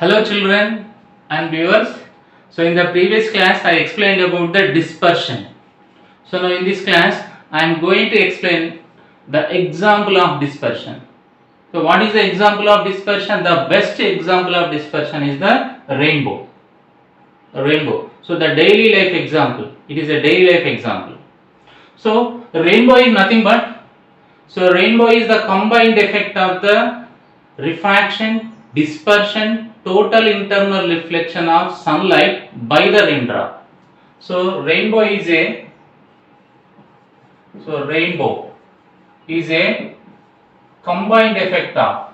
Hello children and viewers. So in the previous class I explained about the dispersion. So now in this class I am going to explain the example of dispersion. So what is the example of dispersion? The best example of dispersion is the rainbow. Rainbow. So the daily life example. It is a daily life example. So rainbow is nothing but, rainbow is the combined effect of the refraction, dispersion, total internal reflection of sunlight by the raindrop. So rainbow is a combined effect of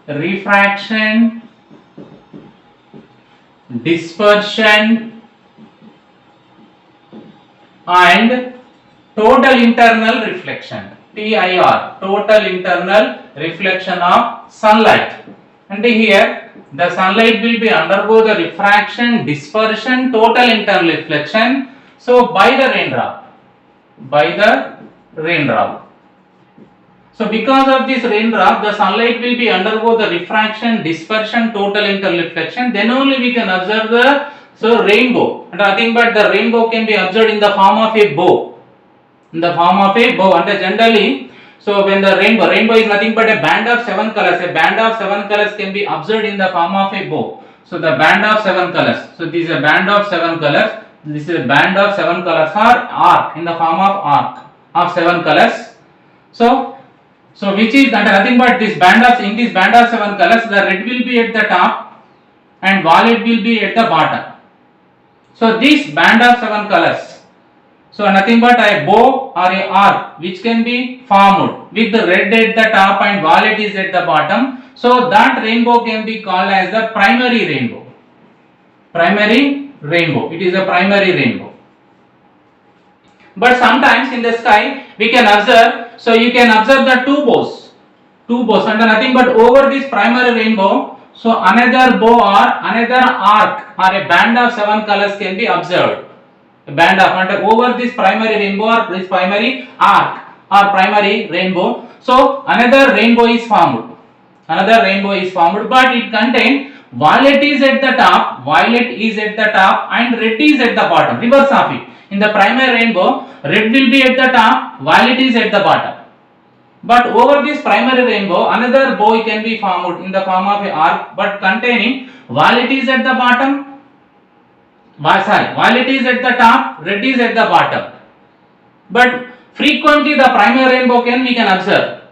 refraction, dispersion and total internal reflection. TIR, total internal reflection of sunlight. And here the sunlight will be undergo the refraction, dispersion, total internal reflection. So by the raindrop. So because of this raindrop, the sunlight will be undergo the refraction, dispersion, total internal reflection. Then only we can observe the rainbow. And nothing but the rainbow can be observed in the form of a bow. And generally, so when the rainbow is nothing but a band of 7 colors. A band of 7 colors can be observed in the form of a bow. So the band of 7 colors. So this is a band of 7 colors. This is a band of 7 colors or arc in the form of arc of 7 colors. So which is nothing but this band of 7 colors, the red will be at the top and violet will be at the bottom. So this band of 7 colors. So nothing but a bow or a arc which can be formed with the red at the top and violet is at the bottom. So that rainbow can be called as the primary rainbow. Primary rainbow. It is a primary rainbow. But sometimes in the sky we can observe, so you can observe the two bows and nothing but over this primary rainbow, so another bow or another arc or a band of 7 colors can be observed. A band of over this primary rainbow or this primary arc or primary rainbow, so another rainbow is formed. But it contains violet is at the top and red is at the bottom. Reverse of it. In the primary rainbow, red will be at the top, violet is at the bottom. But over this primary rainbow, another bow can be formed in the form of a arc, but containing violet is at the bottom. Violet is at the top, red is at the bottom. But frequently the primary rainbow we can observe.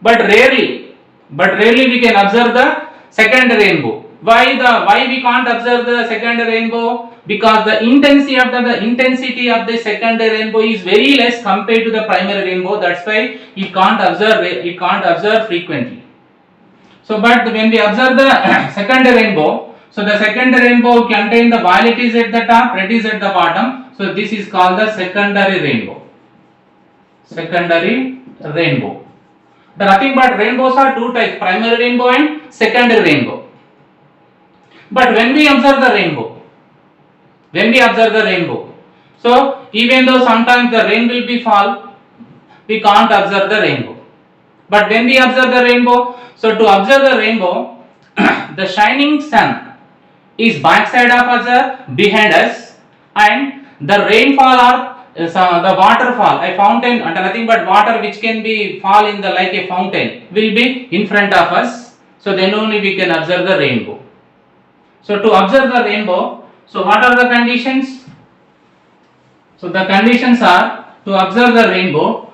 But rarely we can observe the second rainbow. Why we can't observe the second rainbow? Because the intensity of the second rainbow is very less compared to the primary rainbow. That's why you can't observe frequently. So but when we observe the second rainbow, so the second rainbow contains the violet is at the top, red is at the bottom. So this is called the secondary rainbow. The nothing but rainbows are two types, primary rainbow and secondary rainbow. But when we observe the rainbow, so even though sometimes the rain will be fall, we can't observe the rainbow. But when we observe the rainbow, so to observe the rainbow, the shining sun is backside of us, behind us, and the rainfall or the waterfall, a fountain, and nothing but water which can be fall in the like a fountain will be in front of us. So then only we can observe the rainbow. So to observe the rainbow, so what are the conditions? So the conditions are to observe the rainbow.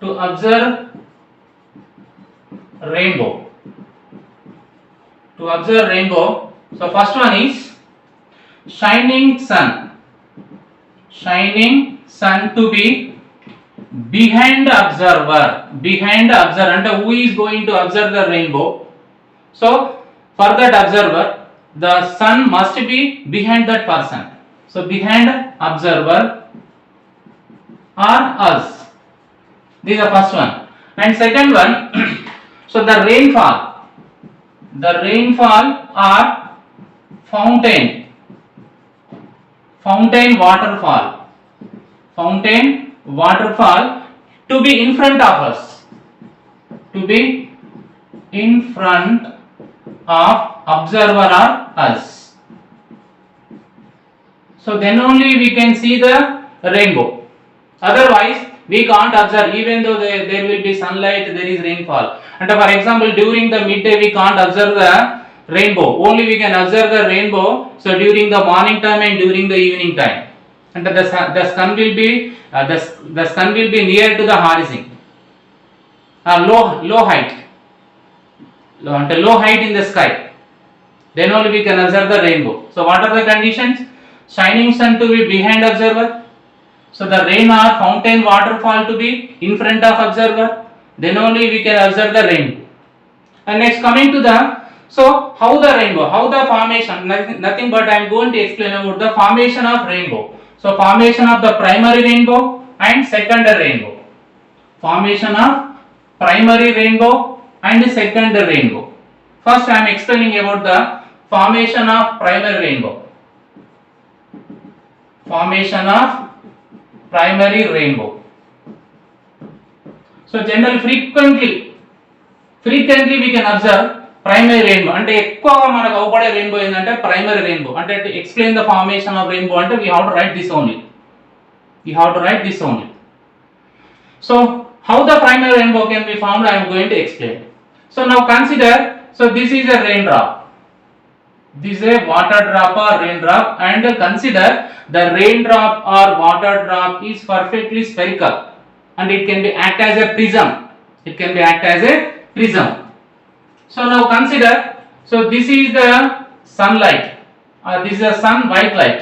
To observe rainbow, so first one is shining sun to be behind the observer, and who is going to observe the rainbow? So for that observer, the sun must be behind that person. So behind observer or us. This is the first one. And second one, so the rainfall or fountain waterfall to be in front of us. to be in front of observer or us. So then only we can see the rainbow. Otherwise, we can't observe, even though there will be sunlight, there is rainfall. And for example, during the midday, we can't observe the rainbow. Only we can observe the rainbow. So during the morning time and during the evening time, and the sun will be the sun will be near to the horizon, low height, low height in the sky. Then only we can observe the rainbow. So what are the conditions? Shining sun to be behind observer. So the rain or fountain waterfall to be in front of observer. Then only we can observe the rainbow. And next, coming to the, so how the rainbow, how the formation, nothing but I am going to explain about the formation of rainbow. So formation of the primary rainbow and secondary rainbow. Formation of primary rainbow and secondary rainbow. First I am explaining about the formation of primary rainbow. Formation of primary rainbow. So generally frequently we can observe primary rainbow. అంటే ఎక్కువగా మనకు అవపడే rainbow ఏంటంటే primary rainbow. అంటే to explain the formation of rainbow అంటే we have to write this only. So how the primary rainbow can be formed, I am going to explain. So now consider, so this is a raindrop. This is a water drop or raindrop, and consider the raindrop or water drop is perfectly spherical and it can be act as a prism. So now consider, so this is the sunlight, this is the sun white light.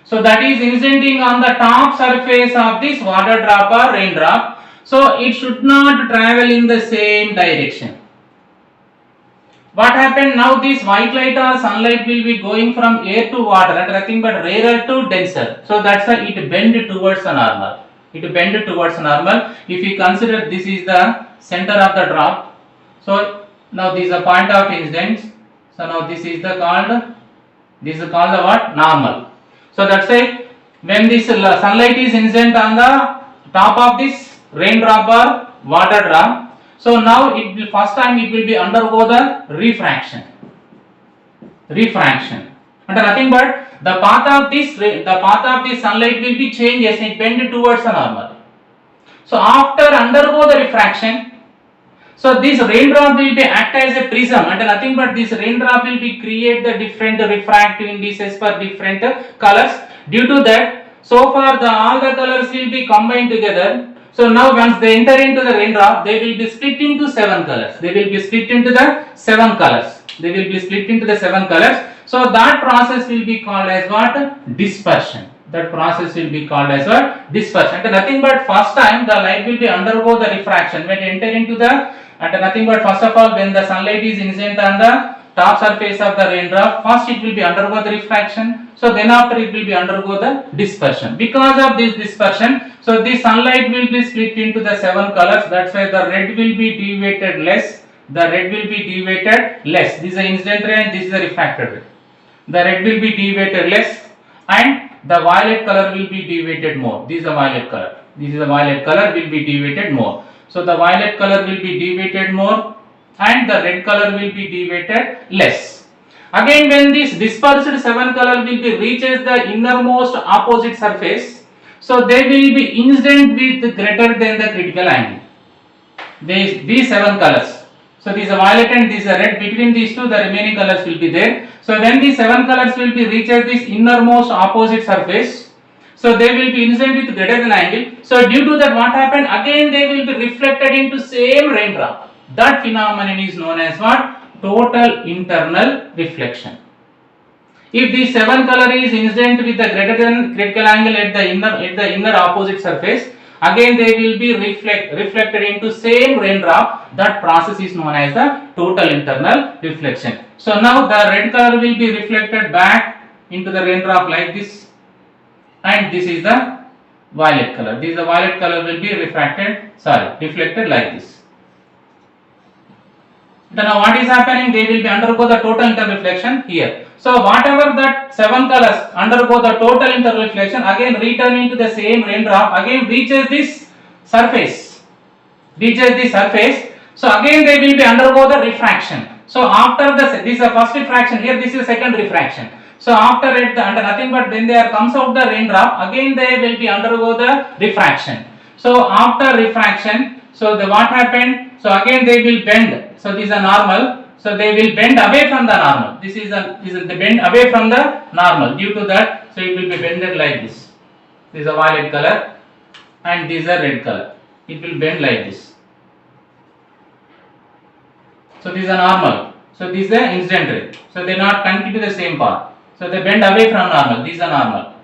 So that is incidenting on the top surface of this water drop or raindrop. So it should not travel in the same direction. What happened now? This white light or sunlight will be going from air to water and nothing but rarer to denser. So that's why it bend towards the normal. If you consider this is the center of the drop. So now this is the point of incidence. So now this is called the what? Normal. So that's why when this sunlight is incident on the top of this raindrop or water drop, so now it will first time it will be undergo the refraction, and nothing but the path of this sunlight will be changes and bend towards the normal. So after undergo the refraction, so this raindrop will be act as a prism, and nothing but this raindrop will be create the different refractive indices for different colors. Due to that, so far all the colors will be combined together. So now once they enter into the raindrop, they will be split into 7 colors. So that process will be called as what? Dispersion. And nothing but first time the light will be undergo the refraction when enter into the, and nothing but first of all when the sunlight is incident on the top surface of the raindrop, first it will be undergo the refraction. So then after it will be undergo the dispersion. Because of this dispersion, so the sunlight will be split into the 7 colors. That's why the red will be deviated less. This is the incident ray and this is the refracted ray. The red will be deviated less and the violet color will be deviated more. This is the violet color will be deviated more. So the violet color will be deviated more and the red color will be deviated less. Again, when this dispersed 7 color will be reaches the innermost opposite surface, so they will be incident with greater than the critical angle. These 7 colors. So these are violet and these are red. Between these two, the remaining colors will be there. So when these 7 colors will be reaches this innermost opposite surface, so they will be incident with greater than angle. So due to that, what happened? Again, they will be reflected into same raindrop. That phenomenon is known as what? Total internal reflection. If the 7 color is incident with the greater than critical angle at the inner opposite surface, again they will be reflected into same raindrop. That process is known as the total internal reflection. So now the red color will be reflected back into the raindrop like this, and this is the violet color. The violet color will be reflected like this. Now what is happening? They will be undergo the total interreflection here. So whatever that 7 colors undergo the total interreflection, again return into the same raindrop, again reaches this surface. reaches the surface, so again they will be undergo the refraction. So after this is the first refraction, here this is second refraction. So after it, under nothing but when there comes out the raindrop, again they will be undergo the refraction. So after refraction, so the what happened? So again they will bend. So this is a normal. So they will bend away from the normal. This is the bend away from the normal. Due to that, so it will be bended like this. This is a violet color, and this is a red color. It will bend like this. So this is a normal. So this is the incident ray. So they not continue the same path. So they bend away from normal. This is a normal.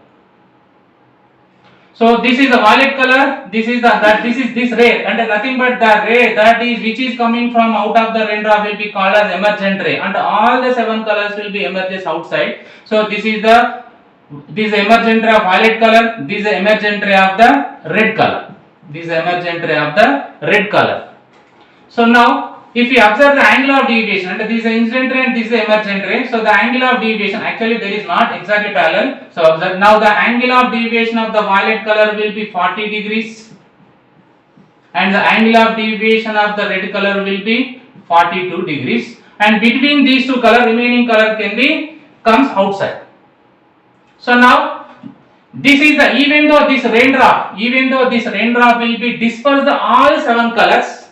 So this is a violet color. This is this ray, and nothing but the ray that is which is coming from out of the raindrop will be called as emergent ray, and all the 7 colors will be emerges outside. So this is emergent ray of violet color. This is the emergent ray of the red color. This is emergent ray of the red color. So now, if you observe the angle of deviation, and this is the incident ray and this is the emergent ray, so the angle of deviation actually there is not exactly parallel. So observe now the angle of deviation of the violet color will be 40 degrees, and the angle of deviation of the red color will be 42 degrees, and between these two color, remaining color comes outside. So now this is the even though this raindrop will be dispersed all 7 colors,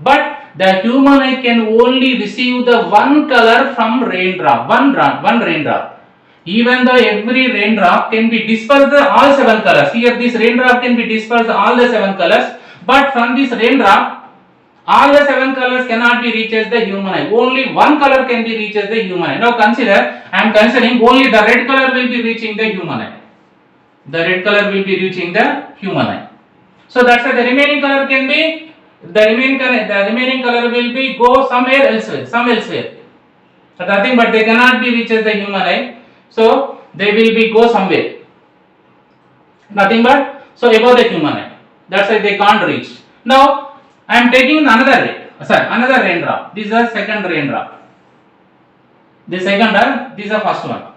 but the human eye can only receive the one color from raindrop, one raindrop. Even though every raindrop can be dispersed all 7 colors. Here this raindrop can be dispersed all the 7 colors, but from this raindrop, all the 7 colors cannot be reaches the human eye. Only one color can be reaches the human eye. Now consider, I am considering only the red color will be reaching the human eye. The red color will be reaching the human eye. So that's why the remaining color can be the remaining color will be go somewhere elsewhere. So nothing but they cannot be reaches the human eye. So they will be go somewhere. Nothing but so above the human eye. That's why they can't reach. Now I am taking another raindrop. This is the second raindrop. This is the first one.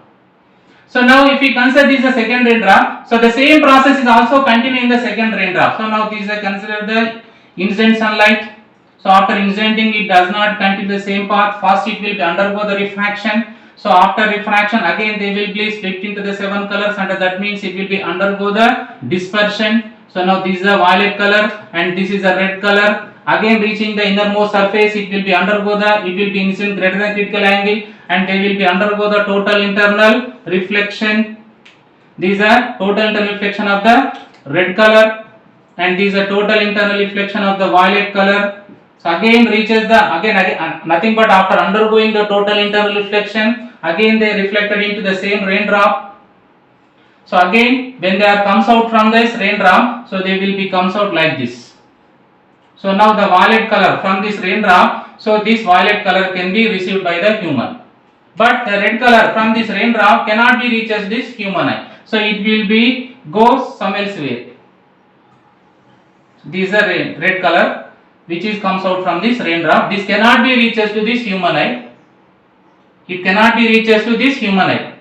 So now if we consider this is the second raindrop, so the same process is also continuing in the second raindrop. So now this is considered the incident sunlight. So after incidenting, it does not continue the same path. First it will be undergo the refraction. So after refraction, again they will be split into the 7 colors, and that means it will be undergo the dispersion. So now this is a violet color and this is a red color. Again reaching the innermost surface, it will be incident greater than critical angle, and they will be undergo the total internal reflection. These are total internal reflection of the red color, and these are total internal reflection of the violet color. So again reaches the again nothing but after undergoing the total internal reflection, again they reflected into the same raindrop. So again when they comes out from this raindrop, so they will be comes out like this. So now the violet color from this raindrop, so this violet color can be received by the human, but the red color from this raindrop cannot be reaches this human eye. So it will be goes some elsewhere. This is a red color which is comes out from this raindrop. This cannot be reaches to this human eye. It cannot be reaches to this human eye.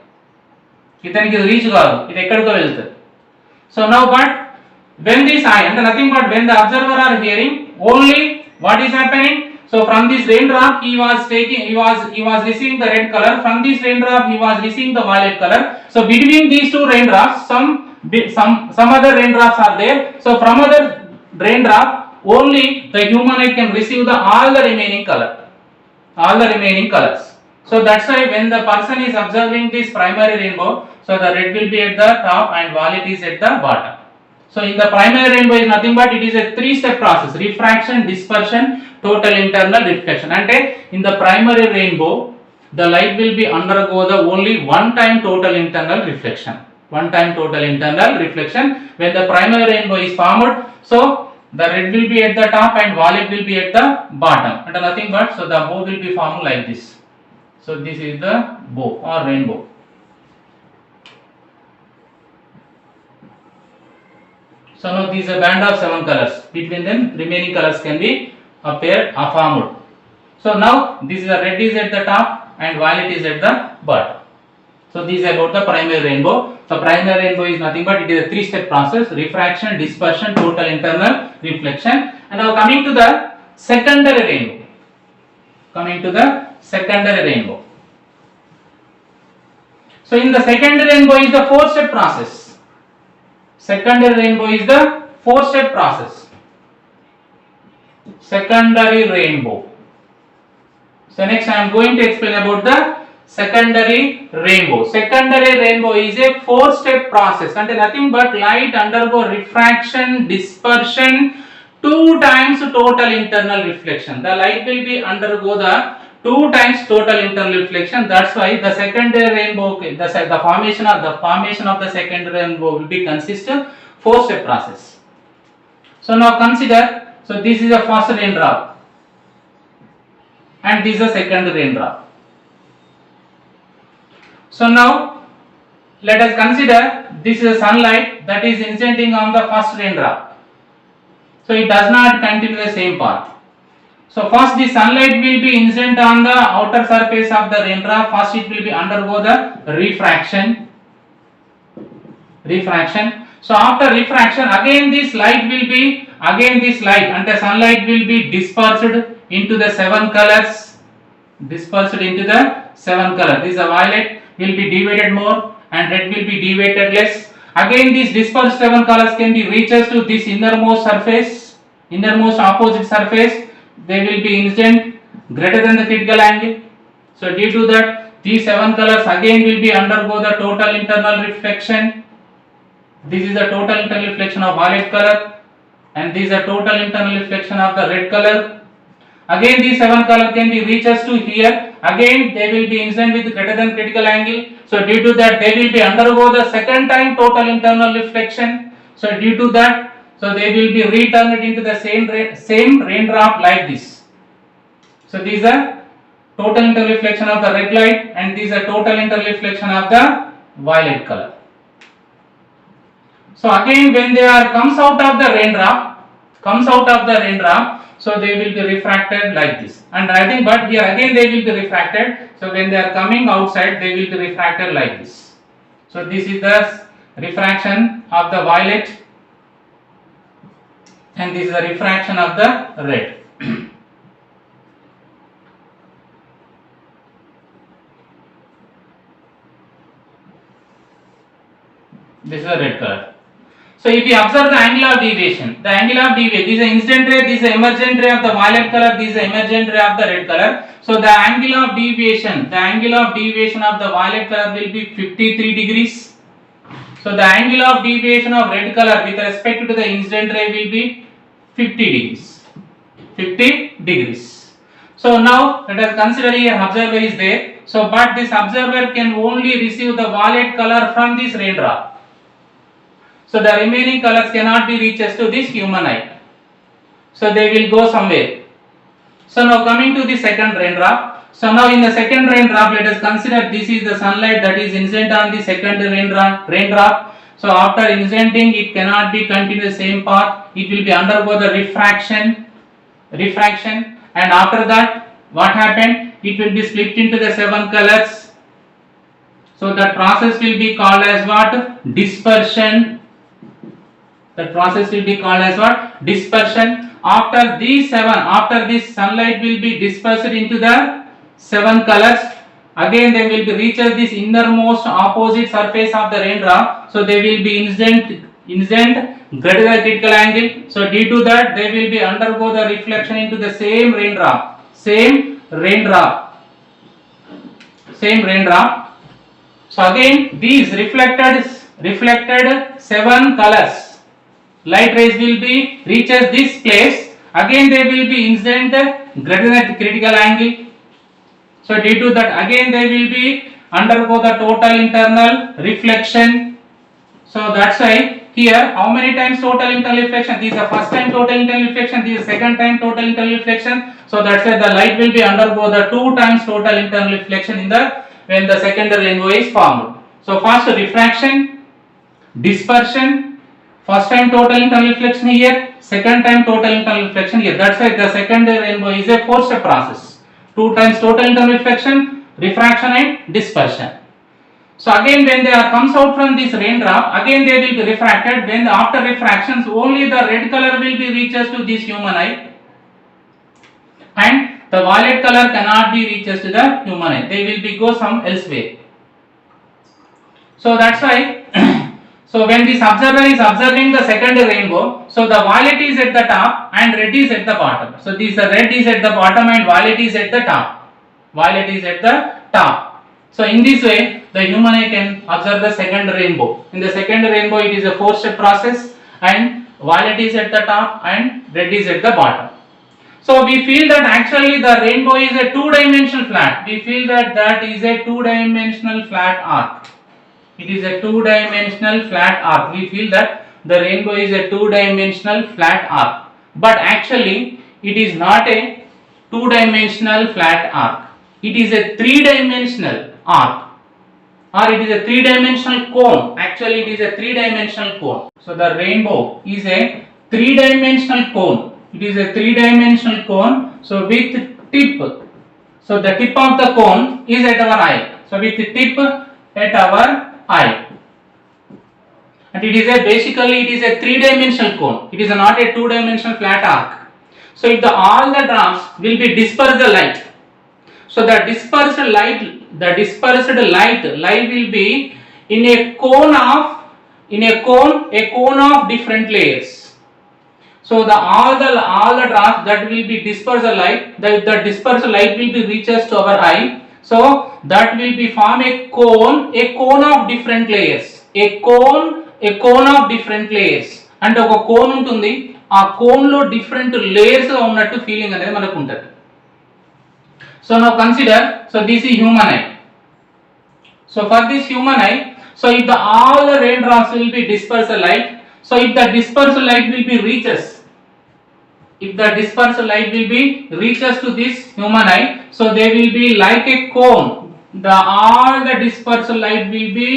ఇతనికి reach కాదు, ఇది ఎక్కడికో వెళ్తుంది. So now but when this eye and nothing but when the observer are hearing, only what is happening? So from this raindrop he was receiving the red color. From this raindrop he was receiving the violet color. So between these two raindrops some other raindrops are there. So from other raindrop only the human eye can receive all the remaining colors. So that's why when the person is observing this primary rainbow, so the red will be at the top and violet is at the bottom. So in the primary rainbow is nothing but it is a 3-step process: refraction, dispersion, total internal reflection. And in the primary rainbow the light will be undergo the only one time total internal reflection. When the primary rainbow is formed, so the red will be at the top and violet will be at the bottom, and nothing but so the bow will be formed like this. So this is the bow or rainbow. So now this is a band of 7 colors. Between them remaining colors can be appeared or formed. So now this is a red is at the top and violet is at the bottom. So this is about the primary rainbow. So primary rainbow is nothing but it is a 3-step process: refraction, dispersion, total internal reflection. And now coming to the secondary rainbow. Coming to the secondary rainbow. So in the secondary rainbow is the 4-step process. Secondary rainbow is the 4-step process. Secondary rainbow. So next I am going to explain about the secondary rainbow. Secondary rainbow is a 4-step process and nothing but light undergo refraction, dispersion, 2 times total internal reflection. The light will be undergo the 2 times total internal reflection. That's why the secondary rainbow, the formation of the secondary rainbow will be consist of 4-step process. So now consider, so this is a first raindrop and this is a second raindrop. So now let us consider this is a sunlight that is incidenting on the first raindrop. So it does not continue the same path. So first the sunlight will be incident on the outer surface of the raindrop. First it will be undergo the refraction. So after refraction again this light and the sunlight will be dispersed into the 7 colors. This is a violet will be deviated more and red will be deviated less. Again these dispersed 7 colors can be reaches to this innermost opposite surface. They will be incident greater than the critical angle. So due to that these 7 colors again will be undergo the total internal reflection. This is the total internal reflection of violet color and this is the total internal reflection of the red color. Again these 7 color can be reaches to here. Again they will be incident with greater than critical angle. So due to that they will be undergo the second time total internal reflection. So due to that, so they will be returned into the same raindrop like this. So these are total internal reflection of the red light and these are total internal reflection of the violet color. So again when they are comes out of the raindrop, so they will be refracted like this. And I think but here again they will be refracted. So when they are coming outside they will be refracted like this. So this is the refraction of the violet and this is the refraction of the red. This is the red color. So if you observe the angle of deviation, this is the incident ray, this is the emergent ray of the violet color, this is the emergent ray of the red color. So the angle of deviation of the violet color will be 53 degrees. So the angle of deviation of red color with respect to the incident ray will be 50 degrees. So now let us consider here observer is there. So but this observer can only receive the violet color from this raindrop. So the remaining colors cannot be reaches to this human eye. So they will go somewhere. So now coming to the second raindrop. So now in the second raindrop let us consider this is the sunlight that is incident on the second raindrop. So after incidenting it cannot be continue the same path. It will be undergo the refraction and after that what happened? It will be split into the 7 colors. So that process will be called as what? Dispersion. After these 7, after this sunlight will be dispersed into the 7 colors. Again they will be reaches this innermost opposite surface of the raindrop. So they will be incident greater than critical angle. So due to that they will be undergo the reflection into the same raindrop. So again these reflected 7 colors. Light rays will be reaches this place. Again they will be incident greater than critical angle. So due to that again they will be undergo the total internal reflection. So that's why here how many times total internal reflection? This is the first time total internal reflection, this is the second time total internal reflection. So that's why the light will be undergo the 2 times total internal reflection in the when the secondary rainbow is formed. So first refraction, dispersion, first time total internal reflection here, second time total internal reflection here. That's why the secondary rainbow is a 4-step process. 2 times total internal reflection, refraction and dispersion. So again when they are comes out from this raindrop, again they will be refracted. When after refractions only the red color will be reaches to this human eye, and the violet color cannot be reaches to the human eye. They will be go some elsewhere. So that's why so when this observer is observing the second rainbow, so the violet is at the top and red is at the bottom. So this red is at the bottom and violet is at the top. Violet is at the top. So in this way the human eye can observe the second rainbow. In the second rainbow it is a 4-step process and violet is at the top and red is at the bottom. So we feel that actually the rainbow is a 2-dimensional flat. We feel that that is a 2-dimensional flat arc. It is a 2-dimensional flat arc. We feel that the rainbow is a 2-dimensional flat arc. But actually it is not a 2-dimensional flat arc. It is a 3-dimensional arc, or it is a 3-dimensional cone. Actually it is a 3-dimensional cone. So the rainbow is a 3-dimensional cone. It is a 3-dimensional cone. So with tip. So the tip of the cone is at our eye. So with the tip at our eye. And it is a basically it is a 3-dimensional cone. It is not a 2-dimensional flat arc. So if all the drops will be disperse the light. So the dispersed light will be in a cone of different layers. So all the drops that will be dispersed light, the dispersed light will be reaches to our eye. So that will be form a cone of different layers. A cone of different layers. And ఒక cone ఉంటుంది, ఆ cone లో different layers గా ఉన్నట్టు feeling అనేది మనకు ఉంటుంది. So now consider, so this is human eye. So for this human eye, so if all the raindrops will be dispersed light, so if the dispersed light will be reaches to this human eye, so they will be like a cone. All the dispersed light will be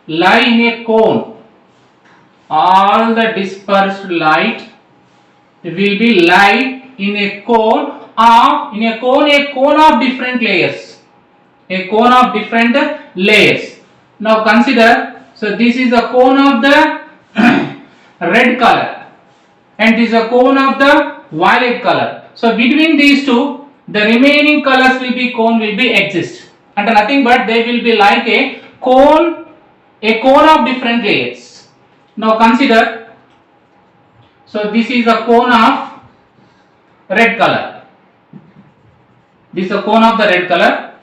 lie in a cone. All the dispersed light will be lie in a cone of different layers. A cone of different layers. Now consider, so this is a cone of the red color and this is a cone of the violet color. So between these two, the remaining colors will be exist, and nothing but they will be like a cone of different layers. Now consider, so this is a cone of red color. This is a cone of the red color,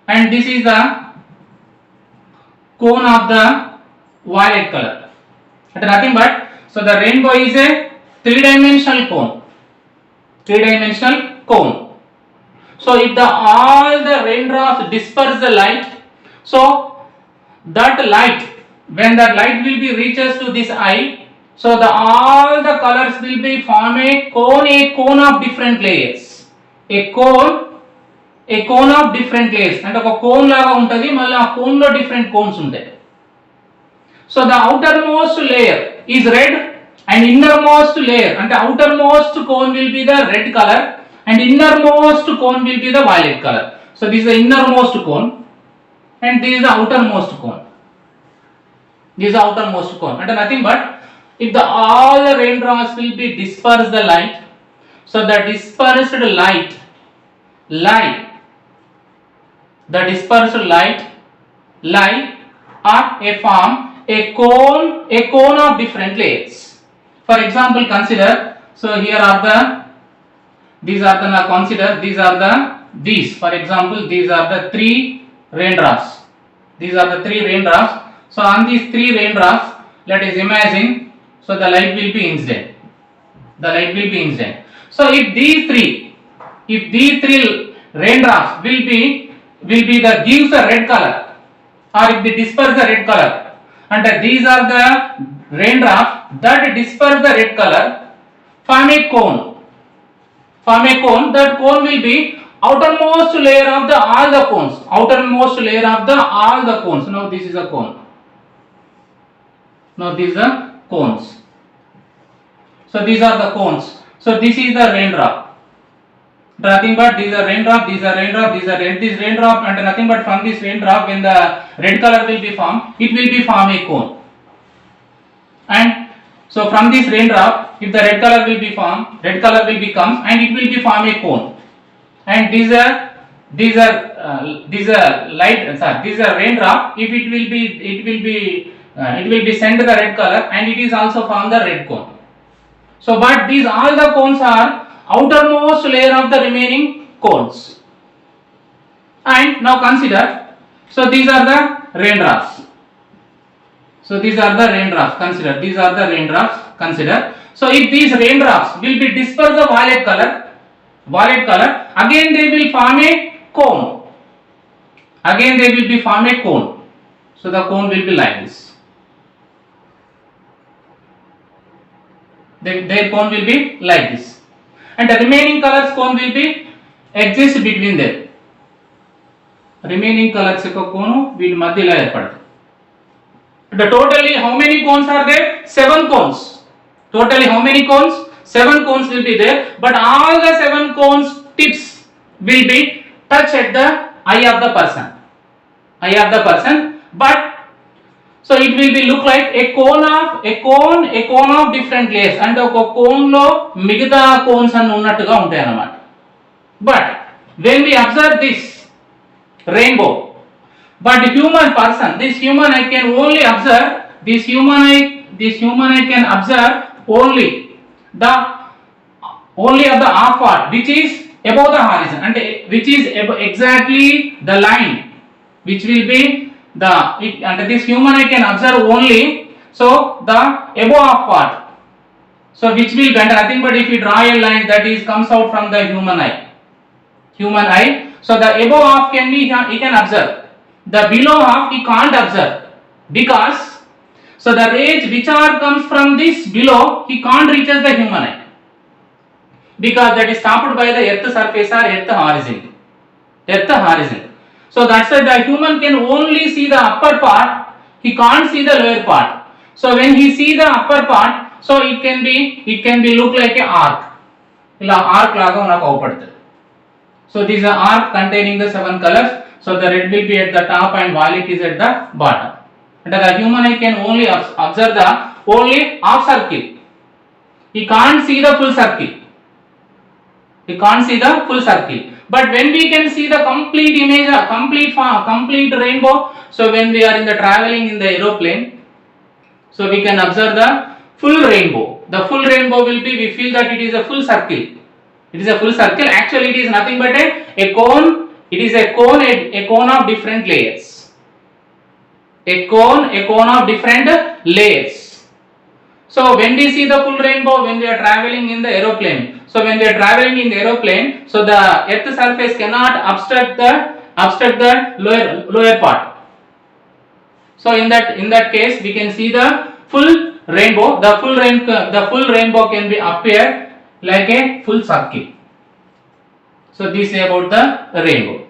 and this is the cone of the violet color. And nothing but, so the rainbow is a 3-dimensional cone. 3-dimensional cone. So if all the raindrops disperse the light, so that light, when that light will be reaches to this eye, so all the colors will be form a cone of different layers. A cone of different layers. And ఒక cone లాగా ఉంటది, మళ్ళీ ఆ cone లో different cones ఉంటాయి. So the outermost layer is red and innermost layer, and the outermost cone will be the red color and innermost cone will be the violet color. So this is the innermost cone and this is the outermost cone. This is the outermost cone, and nothing but if all the raindrops will be disperse the light, so the dispersed light are a cone of different layers. For example, consider, so here are the for example these are the 3 raindrops. These are the 3 raindrops. So on these 3 raindrops, let us imagine, so the light will be incident. So if these 3 raindrops will be the gives the red color, or if they disperse the red color, and these are the raindrops that disperse the red color, form a cone. That cone will be outermost layer of all the cones. Now this is a cone. Now these are cones. So these are the cones. So this is the raindrop. Nothing but these are raindrop, these are raindrop, these are this raindrop, and nothing but from this raindrop, when the red color will be formed, it will be form a cone. And so from this raindrop, if the red color will be formed, red color will become, and it will be form a cone. And these are raindrop. If it will be sent the red color, and it is also form the red cone. So, but these all the cones are outermost layer of the remaining cones. And now consider, so these are the raindrops. So these are the raindrops, consider, these are the raindrops, consider. So if these raindrops will be dispersed the violet color, again they will form a cone. Again they will be form a cone. So the cone will be like this. Their cone will be like this. And the remaining colors cone will be exist between them. Remaining colors cone will madhyalo erpadadu. The totally how many cones are there? 7 cones. Totally how many cones? 7 cones will be there, but all the 7 cones tips will be touch at the eye of the person. But so it will be look like a cone of different layers, and ఒక cone లో మిగతా cones అన్ని ఉన్నట్టుగా ఉంటాయి అన్నమాట. But when we observe this rainbow, but the human person, this human eye can only observe, this human eye can observe only of the half part which is above the horizon, and which is exactly the line which will be and this human eye can observe only so the above half part, so which will be nothing but if we draw a line that is comes out from the human eye, so the above half can be he can observe, the below half he can't observe, because so the rays which are comes from this below he can't reaches the human eye, because that is stopped by the earth surface or earth horizon. So that's why the human can only see the upper part, he can't see the lower part. So when he see the upper part, so it can be look like a arc. Ila arc laga manaku avpadtadi. So this is an arc containing the 7 colors. So the red will be at the top and violet is at the bottom. And the human eye can only observe the only half circle. He can't see the full circle. But when we can see the complete image, complete rainbow, so when we are in the traveling in the aeroplane, so we can observe the full rainbow. The full rainbow will be, we feel that it is a full circle. Actually it is nothing but a cone. It is a cone of different layers. A cone of different layers. So when we see the full rainbow, when we are traveling in the aeroplane, so when we are traveling in the aeroplane, so the earth surface cannot obstruct the lower part. So in that case we can see the full rainbow. The full rainbow can be appear like a full circle. So this is about the rainbow.